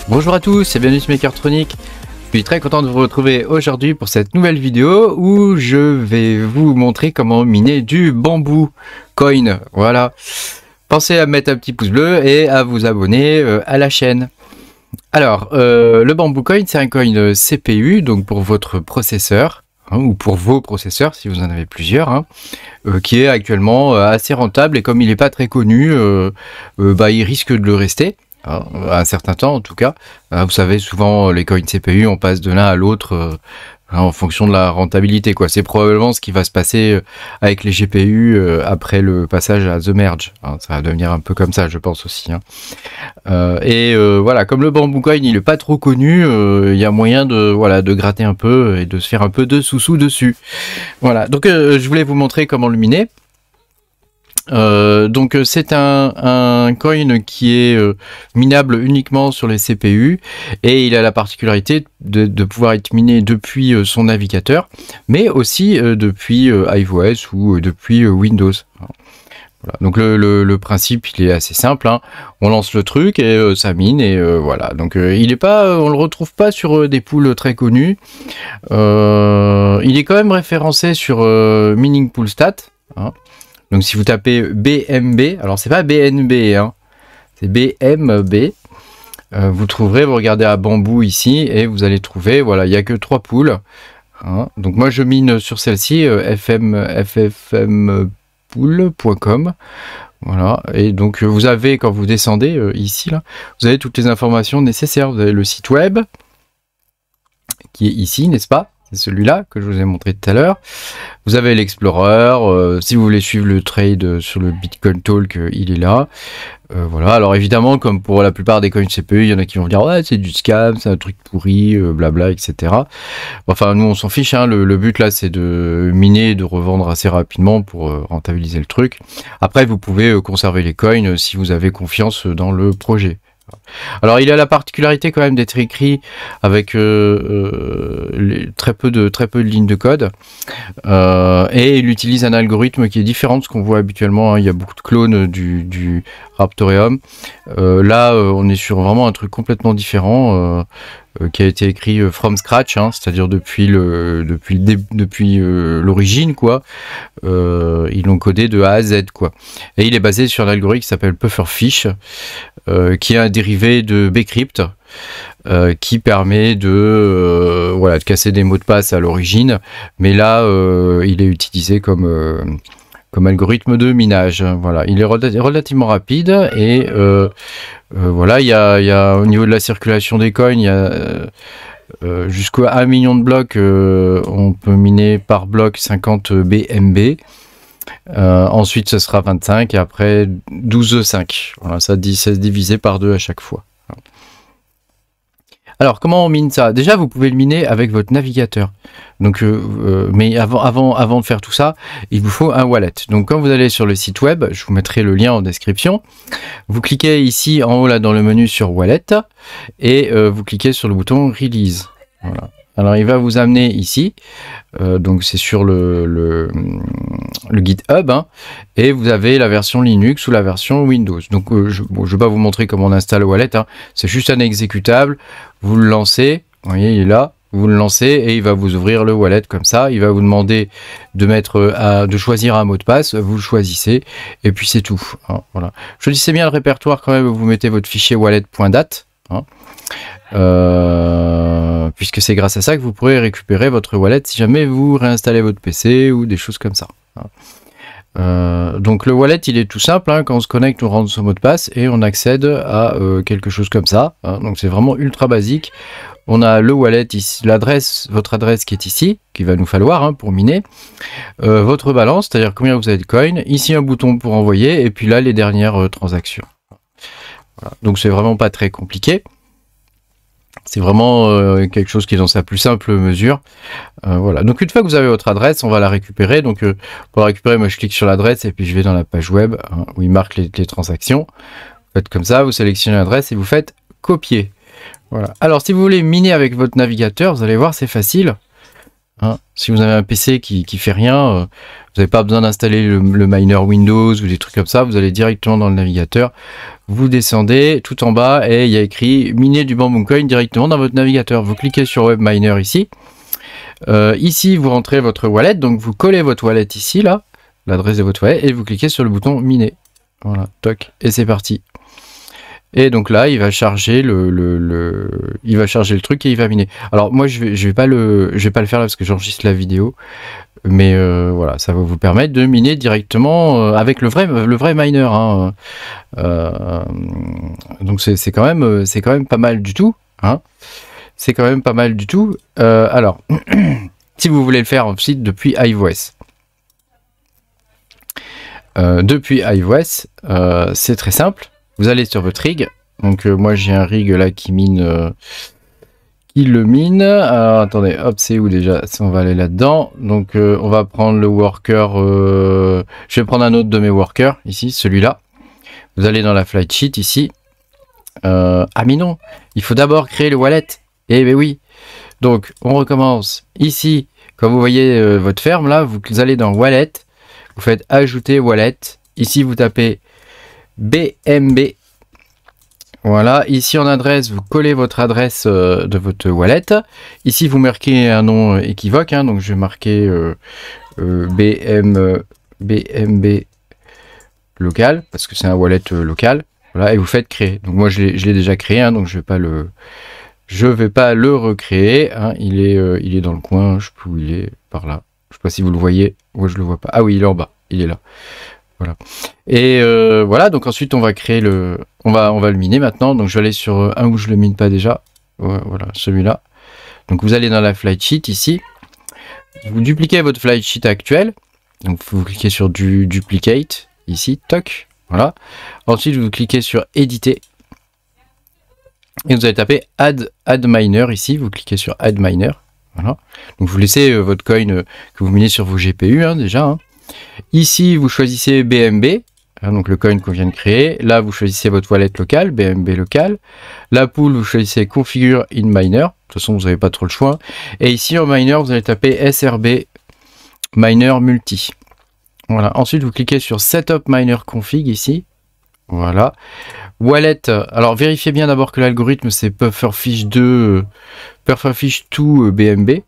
Bonjour à tous et bienvenue sur Makertronic. Je suis très content de vous retrouver aujourd'hui pour cette nouvelle vidéo où je vais vous montrer comment miner du bamboo coin. Voilà. Pensez à mettre un petit pouce bleu et à vous abonner à la chaîne. Alors, le bamboo coin, c'est un coin CPU, donc pour votre processeur, hein, ou pour vos processeurs si vous en avez plusieurs, hein, qui est actuellement assez rentable, et comme il n'est pas très connu, il risque de le rester. Un certain temps en tout cas. Vous savez, souvent les coins CPU, on passe de l'un à l'autre en fonction de la rentabilité, quoi. C'est probablement ce qui va se passer avec les GPU après le passage à The Merge. Ça va devenir un peu comme ça, je pense aussi. Voilà, comme le bamboo coin il est pas trop connu, il y a moyen de gratter un peu et de se faire un peu de sous-sous dessus. Voilà, donc je voulais vous montrer comment le miner. Donc c'est un coin qui est minable uniquement sur les CPU et il a la particularité de pouvoir être miné depuis son navigateur, mais aussi depuis iOS ou depuis Windows. Voilà. Donc le principe il est assez simple, hein. On lance le truc et ça mine et voilà. Donc il est pas, on le retrouve pas sur des pools très connus. Il est quand même référencé sur Mining Pool Stat, hein. Donc si vous tapez BMB, alors c'est pas BNB, hein, c'est BMB, vous trouverez, vous regardez à bambou ici et vous allez trouver, voilà, il n'y a que 3 pools. Hein. Donc moi je mine sur celle-ci, ffmpool.com. Voilà, et donc vous avez, quand vous descendez ici, là, vous avez toutes les informations nécessaires. Vous avez le site web, qui est ici, n'est-ce pas? C'est celui-là que je vous ai montré tout à l'heure. Vous avez l'Explorer. Si vous voulez suivre le trade sur le Bitcoin Talk, il est là. Voilà. Alors évidemment, comme pour la plupart des coins CPU, il y en a qui vont dire ouais, c'est du scam, c'est un truc pourri, blabla, etc. Enfin, nous on s'en fiche. Hein. Le but là, c'est de miner et de revendre assez rapidement pour rentabiliser le truc. Après, vous pouvez conserver les coins si vous avez confiance dans le projet. Alors il a la particularité quand même d'être écrit avec très peu de lignes de code, et il utilise un algorithme qui est différent de ce qu'on voit habituellement, hein. Il y a beaucoup de clones du Raptoreum. Là on est sur vraiment un truc complètement différent, qui a été écrit from scratch, hein, c'est-à-dire depuis l'origine, quoi. Ils l'ont codé de A à Z, quoi. Et il est basé sur un algorithme qui s'appelle Pufferfish, qui est un dérivé de Bcrypt, qui permet de casser des mots de passe à l'origine, mais là il est utilisé comme algorithme de minage. Voilà, il est relativement rapide et voilà, il y a au niveau de la circulation des coins, il y a jusqu'à 1 million de blocs, on peut miner par bloc 50 BMB. Ensuite ce sera 25 et après 12,5. Voilà, ça se divisé par 2 à chaque fois. Alors comment on mine ça? Déjà vous pouvez le miner avec votre navigateur. Donc, mais avant de faire tout ça, il vous faut un wallet. Donc quand vous allez sur le site web, je vous mettrai le lien en description. Vous cliquez ici en haut là dans le menu sur wallet et vous cliquez sur le bouton release. Voilà. Alors il va vous amener ici, donc c'est sur le GitHub, hein, et vous avez la version Linux ou la version Windows. Donc je ne vais pas vous montrer comment on installe le wallet, hein. C'est juste un exécutable, vous le lancez, vous voyez il est là, vous le lancez et il va vous ouvrir le wallet comme ça, il va vous demander de choisir un mot de passe, vous le choisissez et puis c'est tout, hein, voilà. Choisissez bien le répertoire quand même, vous mettez votre fichier wallet.dat, hein. Puisque c'est grâce à ça que vous pourrez récupérer votre wallet si jamais vous réinstallez votre PC ou des choses comme ça. Donc le wallet il est tout simple, hein. Quand on se connecte on rentre son mot de passe et on accède à quelque chose comme ça, hein. Donc c'est vraiment ultra basique. On a le wallet ici, votre adresse qui est ici, qu'il va nous falloir, hein, pour miner, votre balance, c'est-à-dire combien vous avez de coins, ici un bouton pour envoyer et puis là les dernières transactions. Voilà. Donc c'est vraiment pas très compliqué. C'est vraiment quelque chose qui est dans sa plus simple mesure. Voilà. Donc une fois que vous avez votre adresse, on va la récupérer. Donc pour la récupérer, moi je clique sur l'adresse et puis je vais dans la page web, hein, où il marque les transactions. Vous faites comme ça, vous sélectionnez l'adresse et vous faites copier. Voilà. Alors si vous voulez miner avec votre navigateur, vous allez voir, c'est facile. Hein, si vous avez un PC qui fait rien, vous n'avez pas besoin d'installer le miner Windows ou des trucs comme ça, vous allez directement dans le navigateur, vous descendez tout en bas et il y a écrit miner du Bamboo Coin directement dans votre navigateur. Vous cliquez sur WebMiner ici. Ici, vous rentrez votre wallet, donc vous collez votre wallet ici, là, l'adresse de votre wallet, et vous cliquez sur le bouton miner. Voilà, toc, et c'est parti. Et donc là, il va charger il va charger le truc et il va miner. Alors moi, je vais pas le faire là parce que j'enregistre la vidéo, mais voilà, ça va vous permettre de miner directement avec le vrai miner. Hein. Donc c'est quand même pas mal du tout. Hein. C'est quand même pas mal du tout. Alors, si vous voulez le faire ensuite depuis iOS. Depuis iOS, c'est très simple. Vous allez sur votre rig. Donc moi j'ai un rig là qui mine, qui le mine. Alors, attendez, hop, c'est où déjà? On va aller là-dedans. Donc on va prendre le worker. Je vais prendre un autre de mes workers ici, celui-là. Vous allez dans la flight sheet ici. Ah mais non, il faut d'abord créer le wallet. Eh ben oui. Donc on recommence ici. Quand vous voyez votre ferme là, vous allez dans wallet. Vous faites ajouter wallet. Ici vous tapez BMB. Voilà, ici en adresse, vous collez votre adresse de votre wallet. Ici, vous marquez un nom équivoque, hein, donc je vais marquer BMB local, parce que c'est un wallet local. Voilà, et vous faites créer. Donc moi, je l'ai déjà créé, hein, donc je vais pas le recréer. Hein, il est dans le coin, je sais plus où il est, par là. Je sais pas si vous le voyez. Moi, je le vois pas. Ah oui, il est en bas. Il est là. Voilà. Et voilà, donc ensuite on va créer on va le miner maintenant. Donc je vais aller sur un où je le mine pas déjà. Ouais, voilà, celui-là. Donc vous allez dans la flight sheet ici. Vous dupliquez votre flight sheet actuelle. Donc vous cliquez sur du duplicate ici, toc. Voilà. Ensuite vous cliquez sur éditer. Et vous allez taper add miner ici. Vous cliquez sur add miner. Voilà. Donc vous laissez votre coin que vous minez sur vos GPU hein, déjà. Hein. Ici, vous choisissez BMB, hein, donc le coin qu'on vient de créer. Là, vous choisissez votre wallet local, BMB local. La pool, vous choisissez Configure in Miner. De toute façon, vous n'avez pas trop le choix. Et ici, en Miner, vous allez taper SRB Miner Multi. Voilà. Ensuite, vous cliquez sur Setup Miner Config ici. Voilà. Wallet. Alors, vérifiez bien d'abord que l'algorithme, c'est Pufferfish 2, Pufferfish 2 BMB.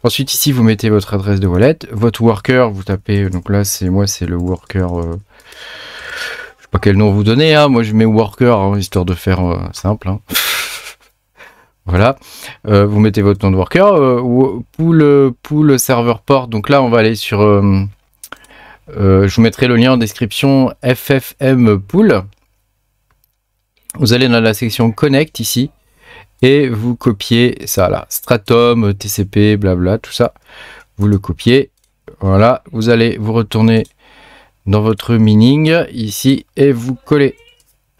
Ensuite ici vous mettez votre adresse de wallet, votre worker vous tapez, donc là c'est le worker, je sais pas quel nom vous donnez, hein, moi je mets worker hein, histoire de faire simple. Hein. Voilà, vous mettez votre nom de worker, pool server port, donc là on va aller sur, je vous mettrai le lien en description, FFM pool. Vous allez dans la section connect ici. Et vous copiez ça là, Stratum, TCP, blabla, tout ça. Vous le copiez. Voilà, vous allez vous retourner dans votre mining ici et vous collez.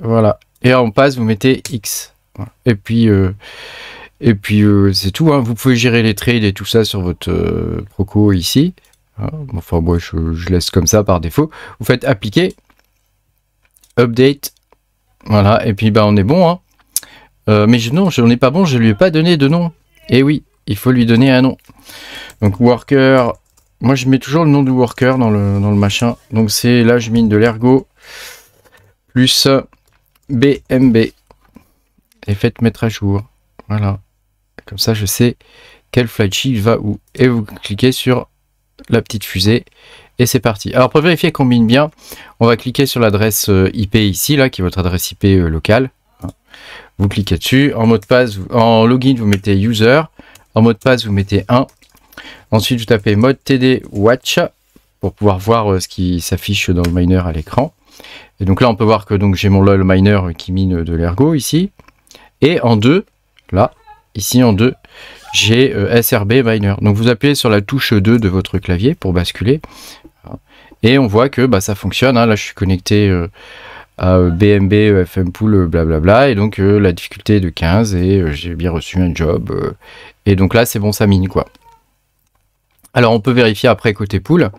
Voilà. Et en passe, vous mettez X. Voilà. Et puis c'est tout. Hein. Vous pouvez gérer les trades et tout ça sur votre Proco ici. Hein. Enfin, moi, je laisse comme ça par défaut. Vous faites appliquer, update. Voilà. Et puis, bah, on est bon. Hein. Mais non, je n'en ai pas bon, je lui ai pas donné de nom. Et oui, il faut lui donner un nom. Donc worker, moi je mets toujours le nom du worker dans le machin. Donc c'est là je mine de l'ergo plus BMB. Et faites mettre à jour. Voilà. Comme ça je sais quel flight sheet va où. Et vous cliquez sur la petite fusée. Et c'est parti. Alors pour vérifier qu'on mine bien, on va cliquer sur l'adresse IP ici, là, qui est votre adresse IP locale. Vous cliquez dessus, en mot de passe, en login vous mettez user, en mot de passe vous mettez 1, ensuite vous tapez mode TD watch pour pouvoir voir ce qui s'affiche dans le miner à l'écran. Et donc là on peut voir que j'ai mon LOL miner qui mine de l'ergo ici, et en 2, là, ici en 2, j'ai SRB miner. Donc vous appuyez sur la touche 2 de votre clavier pour basculer, et on voit que bah, ça fonctionne, hein. Là je suis connecté à BMB, FM Pool, blablabla, et donc la difficulté est de 15 et j'ai bien reçu un job, et donc là c'est bon, ça mine quoi. Alors on peut vérifier après côté pool,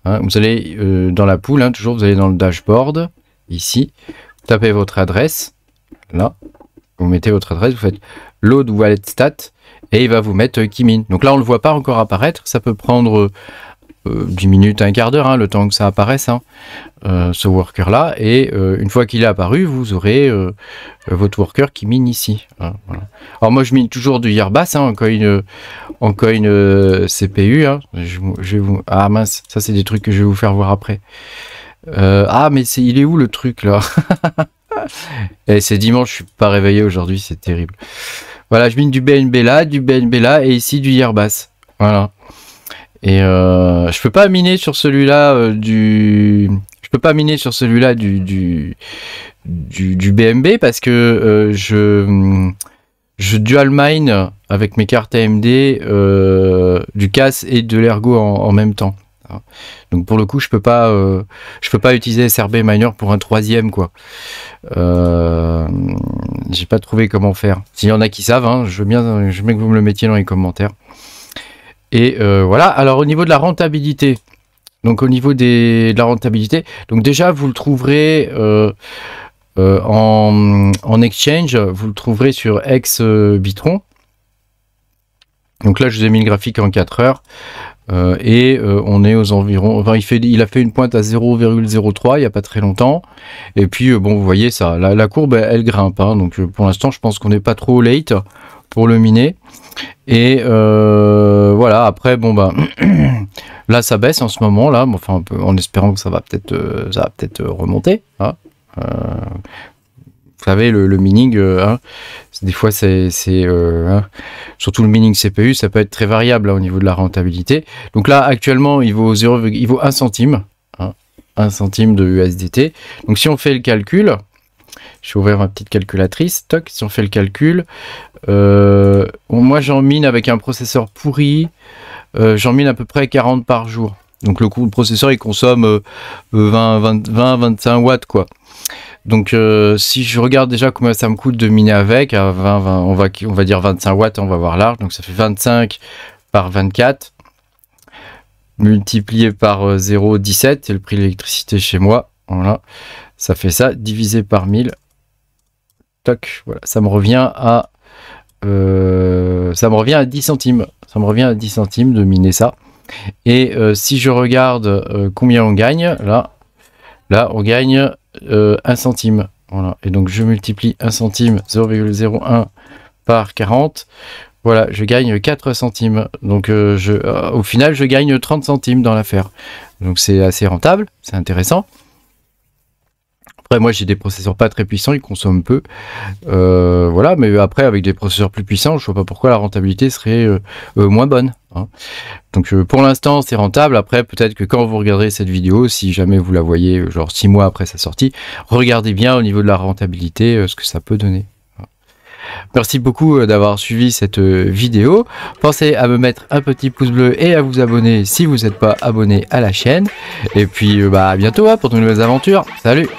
hein, vous allez dans la pool, hein, toujours vous allez dans le dashboard, ici, vous tapez votre adresse, là, vous mettez votre adresse, vous faites load wallet stat, et il va vous mettre qui mine. Donc là on ne le voit pas encore apparaître, ça peut prendre 10 minutes, un quart d'heure, hein, le temps que ça apparaisse, hein, ce worker-là. Et une fois qu'il est apparu, vous aurez votre worker qui mine ici. Hein, voilà. Alors moi, je mine toujours du Airbus hein, en coin CPU. Hein. Je vais vous... Ah mince, ça c'est des trucs que je vais vous faire voir après. Ah mais il est où le truc là? Et c'est dimanche, je suis pas réveillé aujourd'hui, c'est terrible. Voilà, je mine du BNB là, et ici du Airbus. Voilà. Et je peux pas miner sur celui-là du BNB parce que je dual mine avec mes cartes AMD du CAS et de l'Ergo en même temps. Donc pour le coup, je peux pas utiliser SRB Miner pour un troisième quoi. J'ai pas trouvé comment faire. S'il y en a qui savent, hein, je veux bien que vous me le mettiez dans les commentaires. Et voilà. Alors au niveau de la rentabilité, donc de la rentabilité, donc déjà vous le trouverez en exchange, vous le trouverez sur Bitron. Donc là, je vous ai mis le graphique en 4 heures. Et on est aux environs, enfin il a fait une pointe à 0,03 il n'y a pas très longtemps, et puis bon vous voyez ça, la courbe elle grimpe, hein, donc pour l'instant je pense qu'on n'est pas trop late pour le miner, et voilà, après bon bah là ça baisse en ce moment là, enfin un peu, en espérant que ça va peut-être remonter, hein. Vous savez, le mining, hein, des fois, hein, surtout le mining CPU, ça peut être très variable hein, au niveau de la rentabilité. Donc là, actuellement, il vaut 1 centime, hein, 1 centime de USDT. Donc si on fait le calcul, je vais ouvrir ma petite calculatrice, toc, si on fait le calcul, moi j'en mine avec un processeur pourri, j'en mine à peu près 40 par jour. Donc le processeur, il consomme 20-25 watts, quoi. Donc si je regarde déjà combien ça me coûte de miner avec, à 20, on va dire 25 watts, on va voir large, donc ça fait 25 par 24, multiplié par 0,17, c'est le prix de l'électricité chez moi, voilà, ça fait ça, divisé par 1000, toc, voilà, ça me revient à 10 centimes, ça me revient à 10 centimes de miner ça, et si je regarde combien on gagne, là on gagne 1 centime, voilà, et donc je multiplie 1 centime 0,01 par 40, voilà, je gagne 4 centimes, donc au final je gagne 30 centimes dans l'affaire, donc c'est assez rentable, c'est intéressant. Après moi j'ai des processeurs pas très puissants, ils consomment peu, voilà, mais après avec des processeurs plus puissants, je vois pas pourquoi la rentabilité serait moins bonne, hein. Donc pour l'instant c'est rentable. Après peut-être que quand vous regarderez cette vidéo, si jamais vous la voyez genre 6 mois après sa sortie, regardez bien au niveau de la rentabilité ce que ça peut donner. Merci beaucoup d'avoir suivi cette vidéo. Pensez à me mettre un petit pouce bleu et à vous abonner si vous n'êtes pas abonné à la chaîne. Et puis à bientôt hein, pour de nouvelles aventures. Salut!